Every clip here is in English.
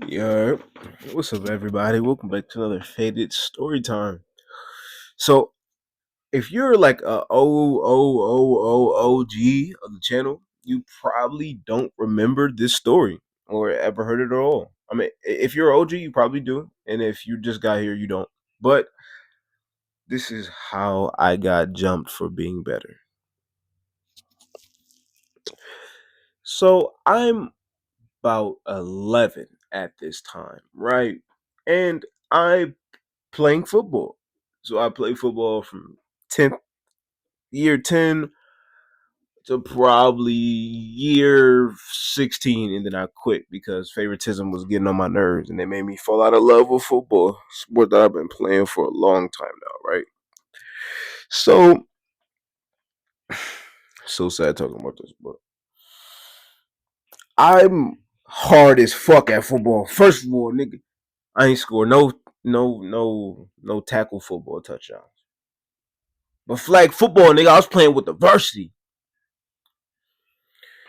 Yeah, what's up, everybody? Welcome back to another faded story time. So, if you're like a OG of the channel, you probably don't remember this story or ever heard it at all. I mean, if you're OG, you probably do, and if you just got here, you don't. But this is how I got jumped for being better. So I'm about 11 at this time, right? And I playing football. So I played football from 10th year 10 to probably year 16, and then I quit because favoritism was getting on my nerves and it made me fall out of love with football, sport that I've been playing for a long time now, right? So so sad talking about this, but I'm hard as fuck at football. First of all, nigga, I ain't score no tackle football touchdowns. But flag football, nigga, I was playing with the varsity.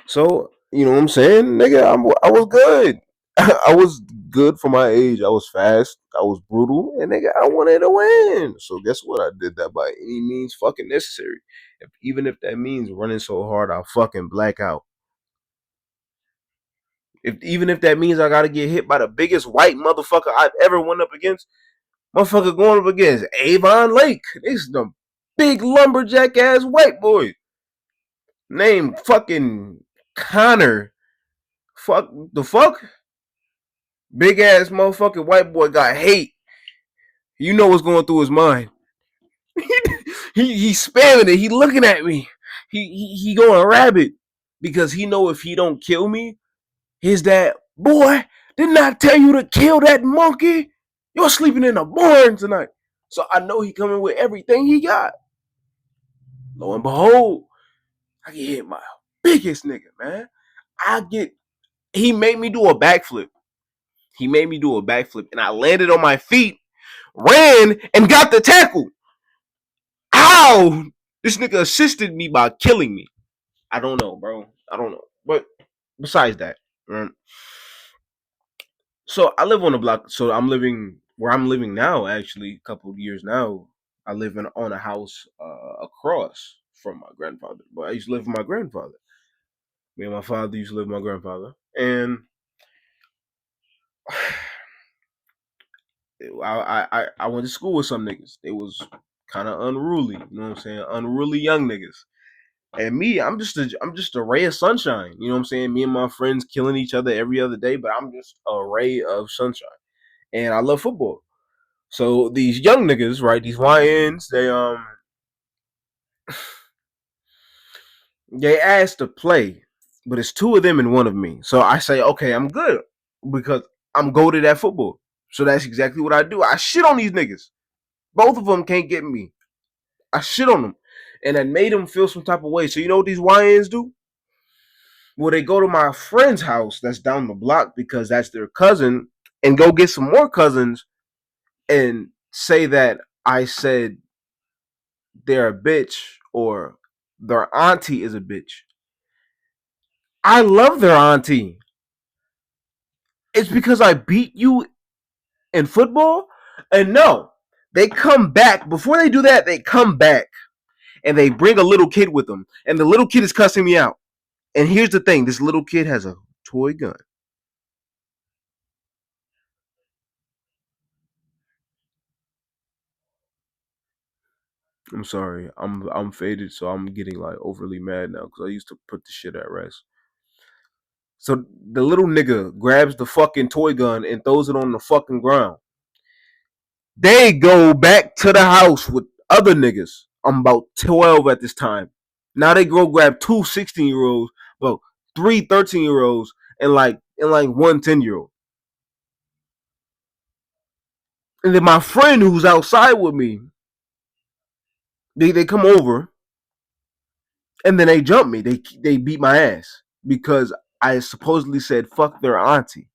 So, you know what I'm saying? Nigga, I was good. I was good for my age. I was fast. I was brutal. And nigga, I wanted to win. So guess what? I did that by any means fucking necessary. Even if that means running so hard I'll fucking black out. Even if that means I gotta get hit by the biggest white motherfucker I've ever went up against, motherfucker going up against Avon Lake. This the big lumberjack ass white boy. Named fucking Connor. Fuck the fuck? Big ass motherfucking white boy got hate. You know what's going through his mind. He's spamming it. He looking at me. He going rabbit because he know if he don't kill me, his dad, boy, didn't I tell you to kill that monkey? You're sleeping in a barn tonight. So I know he coming with everything he got. Lo and behold, I get hit by a biggest nigga, man. I get he made me do a backflip. He made me do a backflip and I landed on my feet, ran, and got the tackle. Ow! This nigga assisted me by killing me. I don't know, bro. I don't know. But besides that, right? So I live on a block. So I'm living where I'm living now. Actually, a couple of years now, I live on a house across from my grandfather. But I used to live with my grandfather. Me and my father used to live with my grandfather, and I went to school with some niggas. They was kind of unruly. You know what I'm saying? Unruly young niggas. And me, I'm just a ray of sunshine. You know what I'm saying? Me and my friends killing each other every other day, but I'm just a ray of sunshine. And I love football. So these young niggas, right? These YNs, they asked to play, but it's two of them and one of me. So I say, okay, I'm good because I'm goated at football. So that's exactly what I do. I shit on these niggas. Both of them can't get me. I shit on them, and that made them feel some type of way. So you know what these YNs do? Well, they go to my friend's house that's down the block because that's their cousin, and go get some more cousins and say that I said they're a bitch or their auntie is a bitch. I love their auntie. It's because I beat you in football? And no, they come back. Before they do that, they come back and they bring a little kid with them. And the little kid is cussing me out. And here's the thing, this little kid has a toy gun. I'm sorry. I'm faded, so I'm getting like overly mad now because I used to put the shit at rest. So the little nigga grabs the fucking toy gun and throws it on the fucking ground. They go back to the house with other niggas. I'm about 12 at this time. Now they go grab two 16-year olds, well, three 13-year olds, and like one 10-year old. And then my friend who's outside with me, they come over and then they jump me. They beat my ass because I supposedly said fuck their auntie,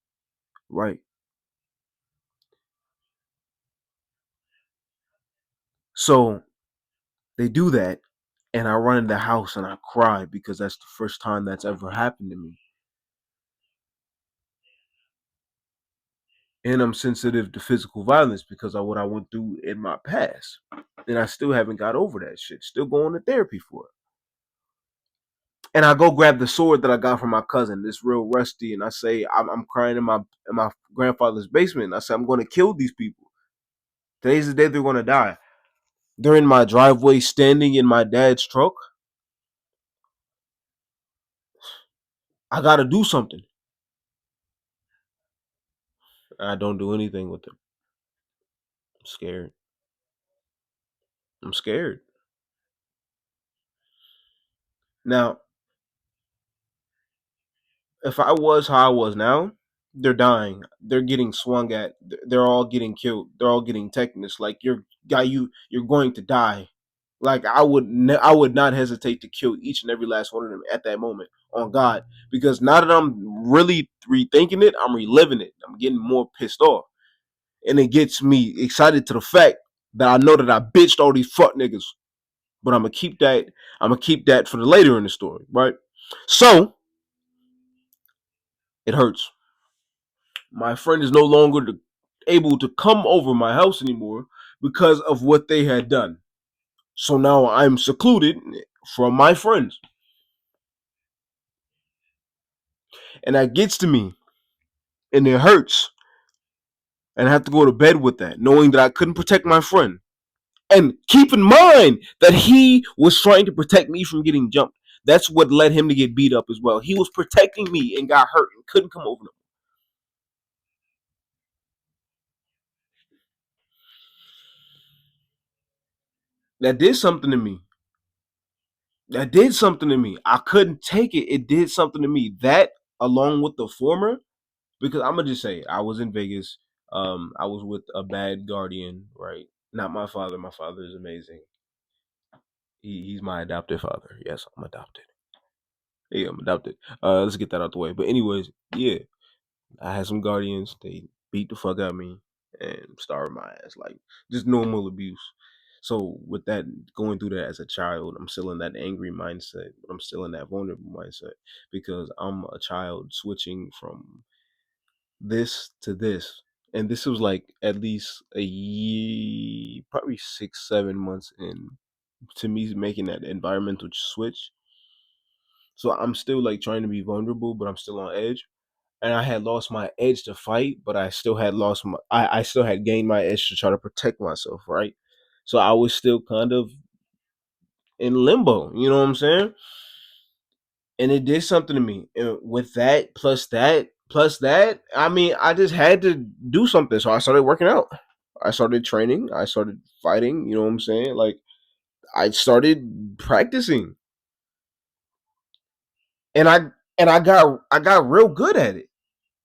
right? So they do that, and I run in the house and I cry because that's the first time that's ever happened to me. and I'm sensitive to physical violence because of what I went through in my past, and I still haven't got over that shit. Still going to therapy for it. And I go grab the sword that I got from my cousin, this real rusty, and I say I'm crying in my grandfather's basement. And I say I'm going to kill these people. Today's the day they're going to die. They're in my driveway, standing in my dad's truck. I got to do something. I don't do anything with them. I'm scared. I'm scared. Now, if I was how I was now, they're dying. They're getting swung at. They're all getting killed. They're all getting tetanus. Like you're going to die. Like I would not hesitate to kill each and every last one of them at that moment on God, because now that I'm really rethinking it, I'm reliving it. I'm getting more pissed off, and it gets me excited to the fact that I know that I bitched all these fuck niggas. But I'm gonna keep that. I'm gonna keep that for the later in the story, right? So it hurts. My friend is no longer able to come over my house anymore because of what they had done. So now I'm secluded from my friends. And that gets to me and it hurts. And I have to go to bed with that, knowing that I couldn't protect my friend. And keep in mind that he was trying to protect me from getting jumped. That's what led him to get beat up as well. He was protecting me and got hurt and couldn't come over. That did something to me. That did something to me. I couldn't take it. It did something to me. That, along with the former, because I'm gonna just say I was in Vegas. I was with a bad guardian, right? Not my father. My father is amazing. He's my adopted father. Yes, I'm adopted. Yeah, I'm adopted. Let's get that out the way. But anyways, yeah, I had some guardians. They beat the fuck out of me and starved my ass, like just normal abuse. So with that, going through that as a child, I'm still in that angry mindset, but I'm still in that vulnerable mindset because I'm a child switching from this to this. And this was like at least a year, probably 6, 7 months in to me making that environmental switch. So I'm still like trying to be vulnerable, but I'm still on edge. And I had lost my edge to fight, but I still had lost my I still had gained my edge to try to protect myself, right? So I was still kind of in limbo, you know what I'm saying? And it did something to me. And with plus that, I mean, I just had to do something. So I started working out. I started training. I started fighting, you know what I'm saying? Like I started practicing. And I got real good at it.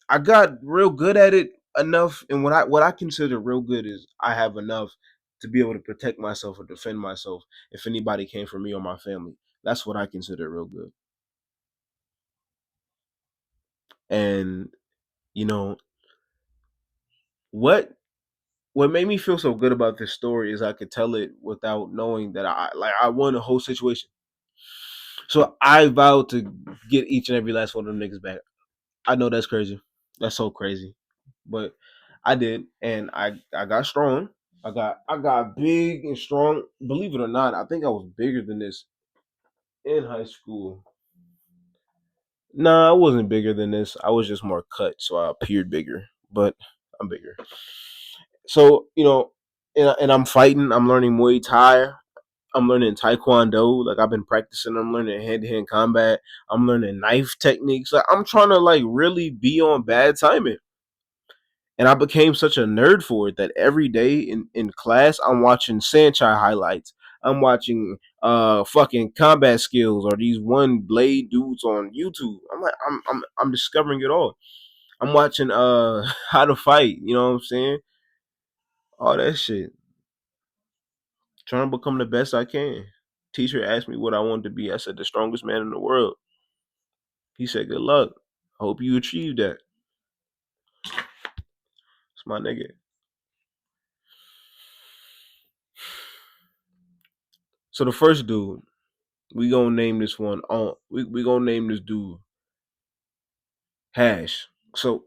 I got real good at it enough, and what I consider real good is I have enough to be able to protect myself or defend myself if anybody came for me or my family. That's what I consider real good. And you know what what made me feel so good about this story is I could tell it without knowing that I won the whole situation. So I vowed to get each and every last one of them niggas back. I know that's crazy. That's so crazy. But I did, and I got strong. I got big and strong. Believe it or not, I think I was bigger than this in high school. Nah, I wasn't bigger than this. I was just more cut, so I appeared bigger. But I'm bigger. So and I'm fighting. I'm learning Muay Thai. I'm learning Taekwondo. Like I've been practicing. I'm learning hand to hand combat. I'm learning knife techniques. Like I'm trying to like really be on bad timing. And I became such a nerd for it that every day in class I'm watching Sanchai highlights. I'm watching fucking combat skills or these one blade dudes on YouTube. I'm discovering it all. I'm watching how to fight, you know what I'm saying? All that shit. Trying to become the best I can. Teacher asked me what I wanted to be. I said the strongest man in the world. He said good luck. I hope you achieve that. It's my nigga. So the first dude, we gonna name this one on we gonna name this dude Hash. So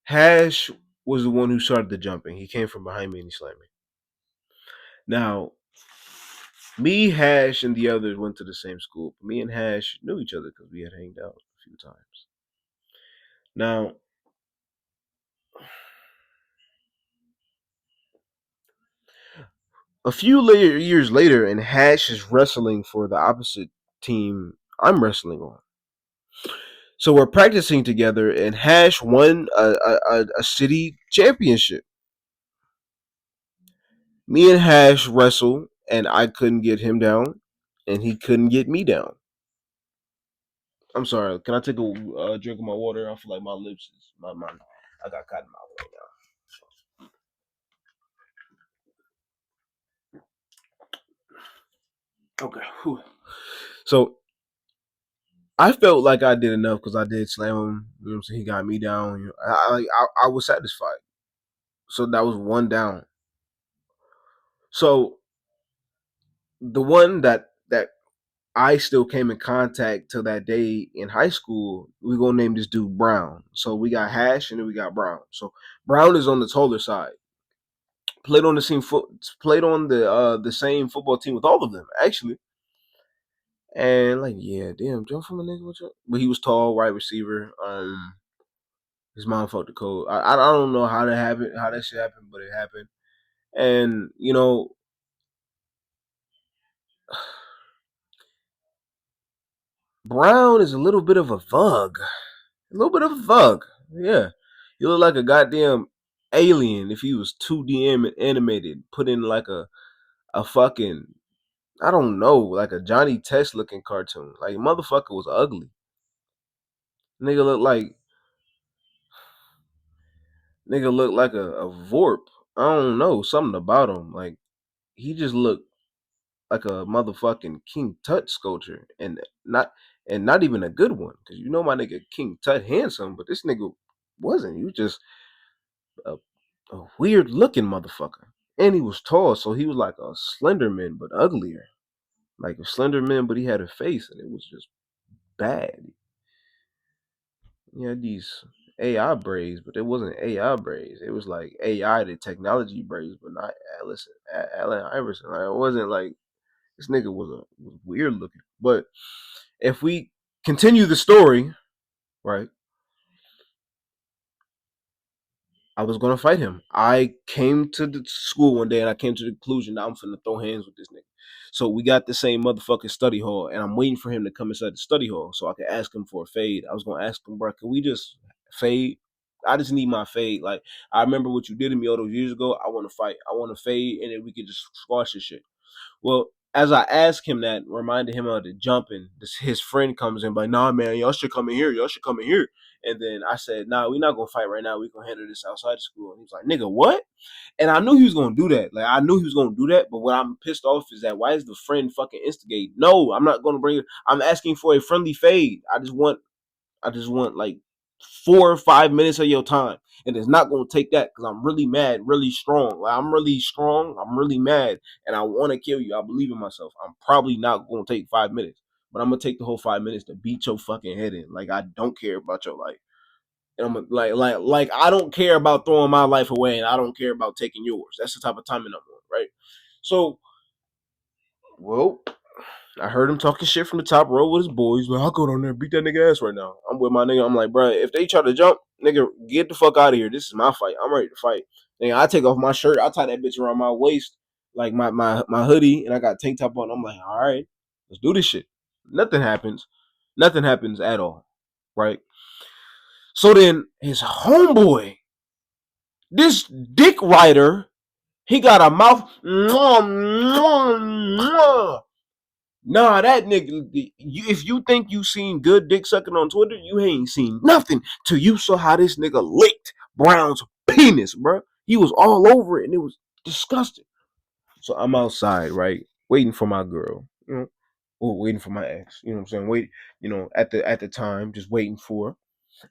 Hash was the one who started the jumping. He came from behind me and he slammed me. Now, me, Hash, and the others went to the same school. Me and Hash knew each other because we had hanged out a few times. Now, a few years later, and Hash is wrestling for the opposite team I'm wrestling on. So we're practicing together, and Hash won a city championship. Me and Hash wrestled, and I couldn't get him down, and he couldn't get me down. I'm sorry. Can I take a drink of my water? I feel like my lips is my I got cotton mouth right now. Okay. Whew. So I felt like I did enough because I did slam him. You know what I'm saying? He got me down. You know, I was satisfied. So that was one down. So the one that I still came in contact till that day in high school, we gonna name this dude Brown. So we got Hash and then we got Brown. So Brown is on the taller side. Played on the same football team with all of them actually. And like yeah, damn, jump from a nigga, what's up? But he was tall, wide receiver. His mom fucked the code. I don't know how that happened, how that shit happened, but it happened. And you know, Brown is a little bit of a thug. A little bit of a thug. Yeah. He looked like a goddamn alien if he was 2D animated, put in like a fucking I don't know, like a Johnny Test looking cartoon. Like motherfucker was ugly. Nigga looked like a Vorp. I don't know, something about him. Like he just looked like a motherfucking King Tut sculpture, and not even a good one. Cause you know my nigga King Tut handsome, but this nigga wasn't. He was just a, a weird looking motherfucker, and he was tall, so he was like a Slender Man but uglier, like a Slender Man, but he had a face, and it was just bad. He had these AI braids, but it wasn't AI braids. It was like AI the technology braids, but not Allen Iverson. Like, it wasn't like this nigga was weird looking. But if we continue the story, right? I was gonna fight him. I came to the school one day and I came to the conclusion that I'm finna throw hands with this nigga. So we got the same motherfucking study hall, and I'm waiting for him to come inside the study hall so I can ask him for a fade. I was gonna ask him, bro, can we just fade? I just need my fade. Like I remember what you did to me all those years ago. I want to fight. I want to fade, and then we could just squash this shit. Well, as I asked him that, reminded him of the jumping, his friend comes in, like, nah, man, y'all should come in here. Y'all should come in here. And then I said, nah, we're not going to fight right now. We're going to handle this outside the school. And he was like, nigga, what? And I knew he was going to do that. Like, I knew he was going to do that. But what I'm pissed off is that why is the friend fucking instigate? No, I'm not going to bring it. I'm asking for a friendly fade. I just want like 4 or 5 minutes of your time. And it's not gonna take that because I'm really mad, really strong. Like I'm really strong, I'm really mad, and I want to kill you. I believe in myself. I'm probably not gonna take 5 minutes, but I'm gonna take the whole 5 minutes to beat your fucking head in. Like I don't care about your life. And like I don't care about throwing my life away, and I don't care about taking yours. That's the type of timing I'm on, right? So, well, I heard him talking shit from the top row with his boys. Well, I'll go down there and beat that nigga ass right now. I'm with my nigga. I'm like, bro, if they try to jump, nigga, get the fuck out of here. This is my fight. I'm ready to fight. Nigga, I take off my shirt. I tie that bitch around my waist, like my hoodie, and I got tank top on. I'm like, all right, let's do this shit. Nothing happens. Nothing happens at all, right? So then his homeboy, this dick rider, he got a mouth. Nah, that nigga. If you think you seen good dick sucking on Twitter, you ain't seen nothing till you saw how this nigga licked Brown's penis, bro. He was all over it, and it was disgusting. So I'm outside, right, waiting for my girl, or waiting for my ex. You know what I'm saying? Wait, at the time, just waiting for her.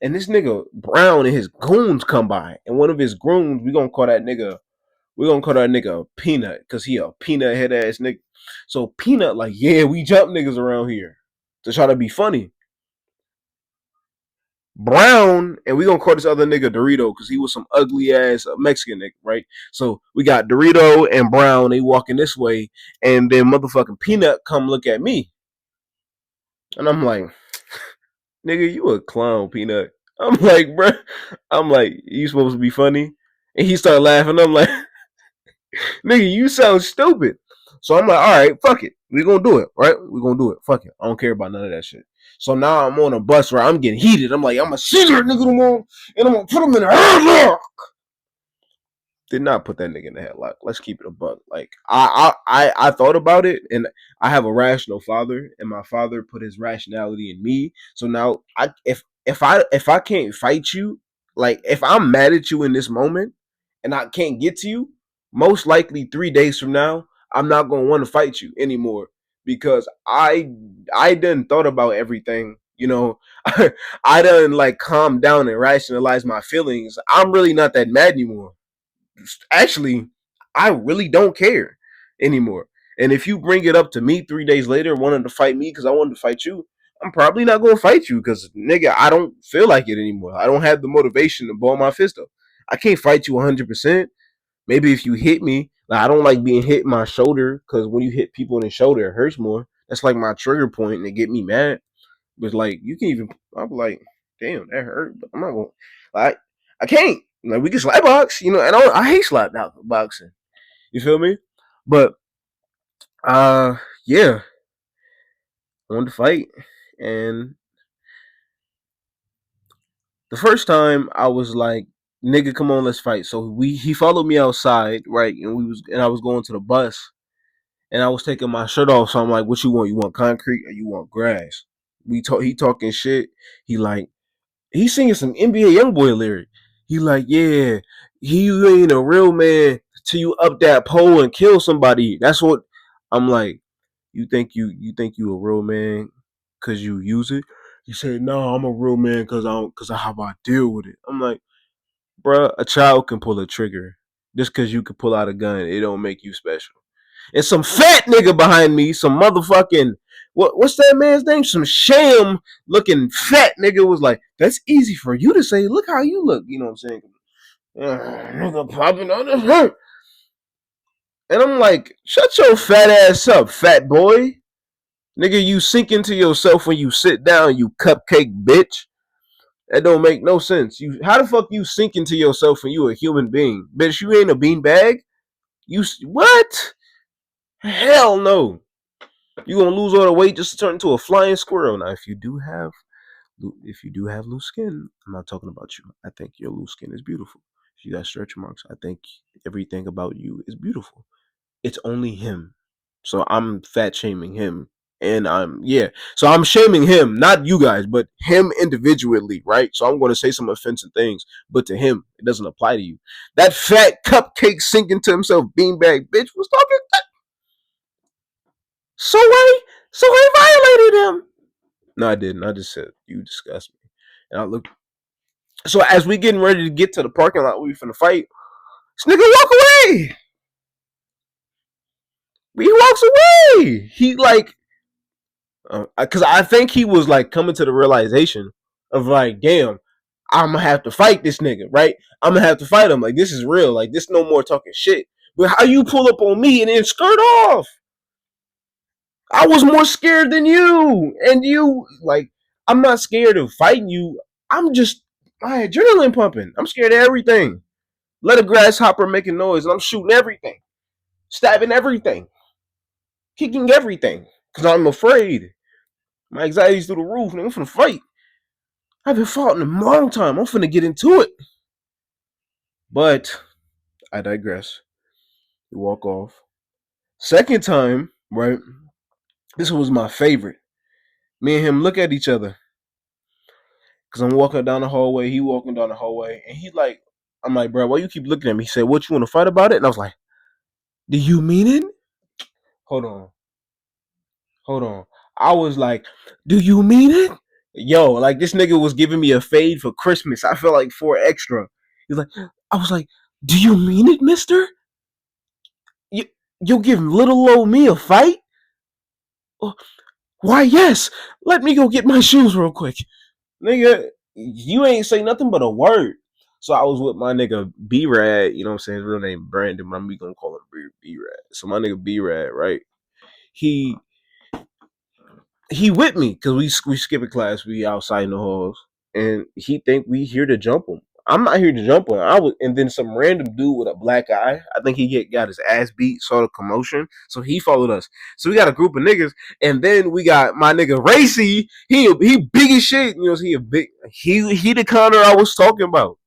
And this nigga Brown and his goons come by, and one of his goons, we gonna call that nigga Peanut, cause he a peanut head ass nigga. So Peanut like, yeah, we jump niggas around here to try to be funny. Brown, and we gonna call this other nigga Dorito because he was some ugly ass Mexican nigga, right? So we got Dorito and Brown. They walking this way, and then motherfucking Peanut come look at me, and I'm like, nigga, you a clown, Peanut. I'm like, bro, I'm like, you supposed to be funny, and he started laughing. I'm like, nigga, you sound stupid. So I'm like, all right, fuck it. We gonna do it, right? We gonna do it. Fuck it. I don't care about none of that shit. So now I'm on a bus where I'm getting heated. I'm like, I'm a cigarette nigga tomorrow, and I'm gonna put him in a headlock. Did not put that nigga in the headlock. Let's keep it a buck. Like I thought about it, and I have a rational father, and my father put his rationality in me. So now if I can't fight you, like if I'm mad at you in this moment, and I can't get to you, most likely 3 days from now, I'm not gonna want to fight you anymore because I done thought about everything. You know, I done like calm down and rationalize my feelings. I'm really not that mad anymore. Actually, I really don't care anymore. And if you bring it up to me 3 days later wanting to fight me because I wanted to fight you, I'm probably not gonna fight you because nigga, I don't feel like it anymore. I don't have the motivation to ball my fist up. I can't fight you 100%. Maybe if you hit me, like I don't like being hit in my shoulder because when you hit people in the shoulder, it hurts more. That's like my trigger point and it get me mad. But like you can even, I'm like, damn, that hurt. But I'm not gonna, like, I can't. Like we can slap box, you know, and I hate slap boxing. You feel me? But yeah, I wanted to fight, and the first time I was like, "Nigga, come on, let's fight." So he followed me outside, right, and I was going to the bus, and I was taking my shirt off. So I'm like, "What you want? You want concrete or you want grass?" He talking shit. He like he's singing some NBA YoungBoy lyric. He like, yeah, he ain't a real man till you up that pole and kill somebody. That's what I'm like. You think you a real man because you use it? He said, no, I'm a real man because of how I deal with it. I'm like, bruh, a child can pull a trigger. Just because you can pull out a gun, it don't make you special. And some fat nigga behind me, some motherfucking what's that man's name? Some sham looking fat nigga was like, that's easy for you to say. Look how you look. You know what I'm saying? Nigga popping on the hurt. And I'm like, shut your fat ass up, fat boy. Nigga, you sink into yourself when you sit down, you cupcake bitch. That don't make no sense. You how the fuck you sink into yourself when you a human being? Bitch, you ain't a beanbag. You what? Hell no. You gonna lose all the weight just to turn into a flying squirrel. Now, if you do have loose skin, I'm not talking about you. I think your loose skin is beautiful. If you got stretch marks, I think everything about you is beautiful. It's only him. So I'm fat shaming him. And So I'm shaming him, not you guys, but him individually, right? So I'm going to say some offensive things, but to him, it doesn't apply to you. That fat cupcake sinking to himself beanbag bitch was talking. So I violated him. No, I didn't. I just said you disgust me. And I looked. So as we getting ready to get to the parking lot, we finna fight. This nigga walk away. He walks away. He like, because I think he was like coming to the realization of like, damn, I'm gonna have to fight this nigga, right? I'm gonna have to fight him. Like this is real. Like this no more talking shit. But how you pull up on me and then skirt off? I was more scared than you, and you like, I'm not scared of fighting you. I'm just my adrenaline pumping. I'm scared of everything. Let a grasshopper make a noise, and I'm shooting everything, stabbing everything, kicking everything, because I'm afraid. My anxiety's through the roof, and I'm finna fight. I haven't fought in a long time. I'm finna get into it. But I digress. We walk off. Second time, right? This was my favorite. Me and him look at each other. Cause I'm walking down the hallway, he walking down the hallway, and he like, I'm like, bro, why you keep looking at me? He said, what, you want to fight about it? And I was like, do you mean it? Hold on, hold on. I was like, do you mean it? Yo, like this nigga was giving me a fade for Christmas. I felt like 4 extra. He's like, I was like, do you mean it, mister? You, you'll give little old me a fight? Oh, why, yes. Let me go get my shoes real quick. Nigga, You ain't say nothing but a word. So I was with my nigga B Rad, you know what I'm saying? His real name Brandon, but I'm gonna call him B Rad. So my nigga B Rad, right? He he with me because we skip a class, we outside in the halls, and he think we here to jump him. I'm not here to jump him. I was, and then some random dude with a black eye. I think he got his ass beat, saw the commotion, so he followed us. So we got a group of niggas, and then we got my nigga Racy. He big as shit. You know, he a big. He the Connor I was talking about.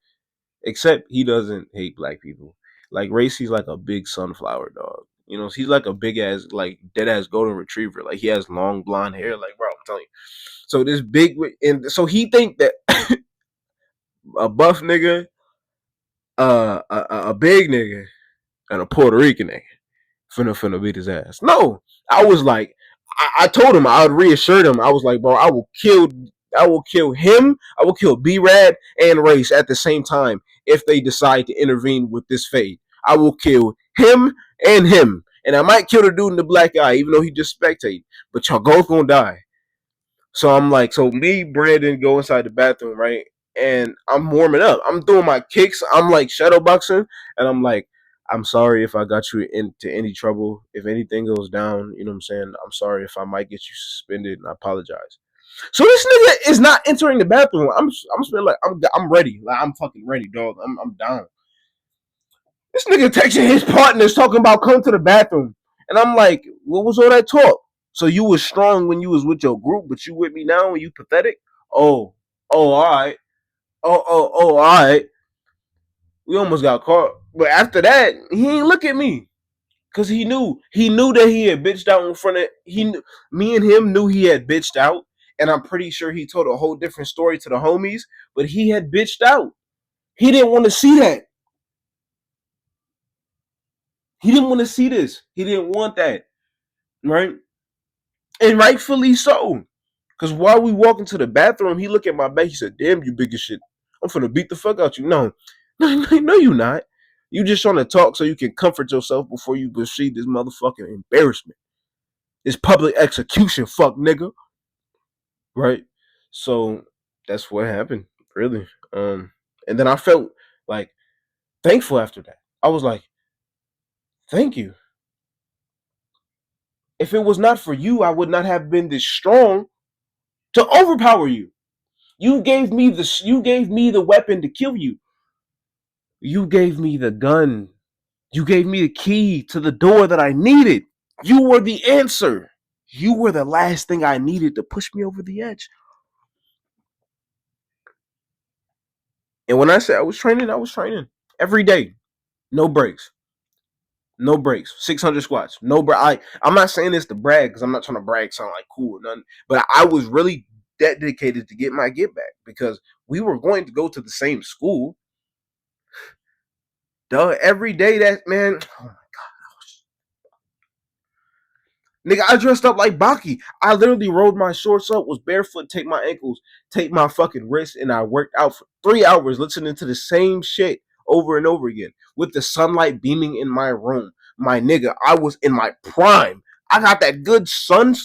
Except he doesn't hate black people. Like Racy's like a big sunflower dog. You know, he's like a big ass, like dead ass golden retriever. Like he has long blonde hair. Like bro, I'm telling you. So this big, and so he think that a buff nigga, a big nigga, and a Puerto Rican nigga finna beat his ass. No, I was like, I told him I would reassure him. I was like, bro, I will kill him. I will kill B Rad and Race at the same time if they decide to intervene with this fade. I will kill him, and I might kill the dude in the black eye, even though he just spectate. But y'all both gonna die. So I'm like, so me, Brandon, go inside the bathroom, right? And I'm warming up. I'm doing my kicks. I'm like shadow boxing, and I'm like, I'm sorry if I got you into any trouble. If anything goes down, you know what I'm saying. I'm sorry if I might get you suspended, and I apologize. So this nigga is not entering the bathroom. I'm spending like I'm ready. Like I'm fucking ready, dog. I'm down. This nigga texting his partners talking about come to the bathroom. And I'm like, what was all that talk? So you was strong when you was with your group, but you with me now and you pathetic? Oh, all right. All right. We almost got caught. But after that, he ain't look at me. Cause he knew that he had bitched out in front of me and him knew he had bitched out. And I'm pretty sure he told a whole different story to the homies, but he had bitched out. He didn't want to see that. He didn't want to see this. He didn't want that. Right? And rightfully so. Cause while we walk into the bathroom, he looked at my back. He said, "Damn, you big as shit. I'm finna beat the fuck out you." No, no, you not. You just trying to talk so you can comfort yourself before you proceed this motherfucking embarrassment. This public execution, fuck nigga. Right? So that's what happened, really. And then I felt like thankful after that. I was like, "Thank you. If it was not for you, I would not have been this strong to overpower you. You gave me the weapon to kill you. You gave me the gun. You gave me the key to the door that I needed. You were the answer. You were the last thing I needed to push me over the edge." And when I said I was training every day. No breaks. No breaks. 600 squats. No break. I'm not saying this to brag because I'm not trying to brag, sound like cool or nothing. But I was really dedicated to get my get back because we were going to go to the same school. Duh, every day that man. Oh, nigga, I dressed up like Baki. I literally rolled my shorts up, was barefoot, take my ankles, take my fucking wrists, and I worked out for 3 hours listening to the same shit over and over again with the sunlight beaming in my room. My nigga, I was in my prime. I got that good sun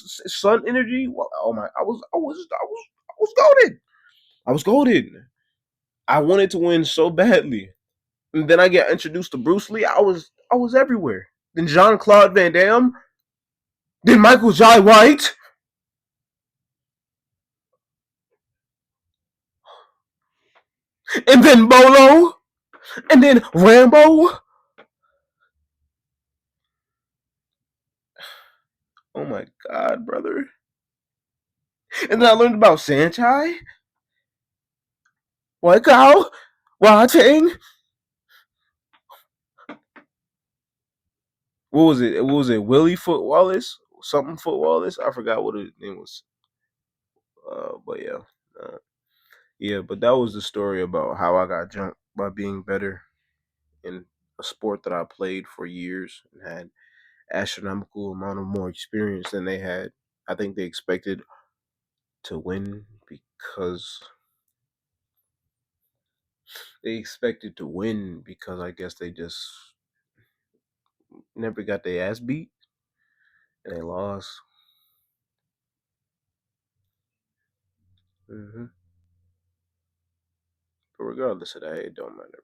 energy. Oh my, I was golden. I was golden. I wanted to win so badly. And then I get introduced to Bruce Lee. I was everywhere. Then Jean Claude Van Damme. Then Michael Jai White. And then Bolo, and then Rambo. Oh my god, brother. And then I learned about Sanchai, Waikau, Watang. What was it? What was it? Willie Foot Wallace? Something Foot Wallace? I forgot what his name was. But yeah. Uh, yeah, but that was the story about how I got jumped by being better in a sport that I played for years and had astronomical amount of more experience than they had. I think they expected to win because I guess they just never got their ass beat and they lost. Hmm. But regardless of that, it don't matter.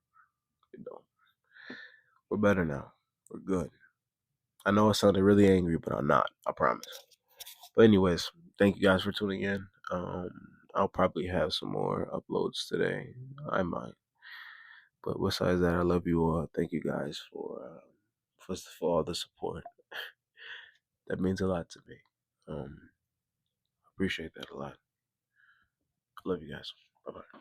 It don't. We're better now. We're good. I know I sounded really angry, but I'm not. I promise. But anyways, thank you guys for tuning in. I'll probably have some more uploads today. I might. But besides that, I love you all. Thank you guys for all the support. That means a lot to me. Appreciate that a lot. Love you guys. Bye bye.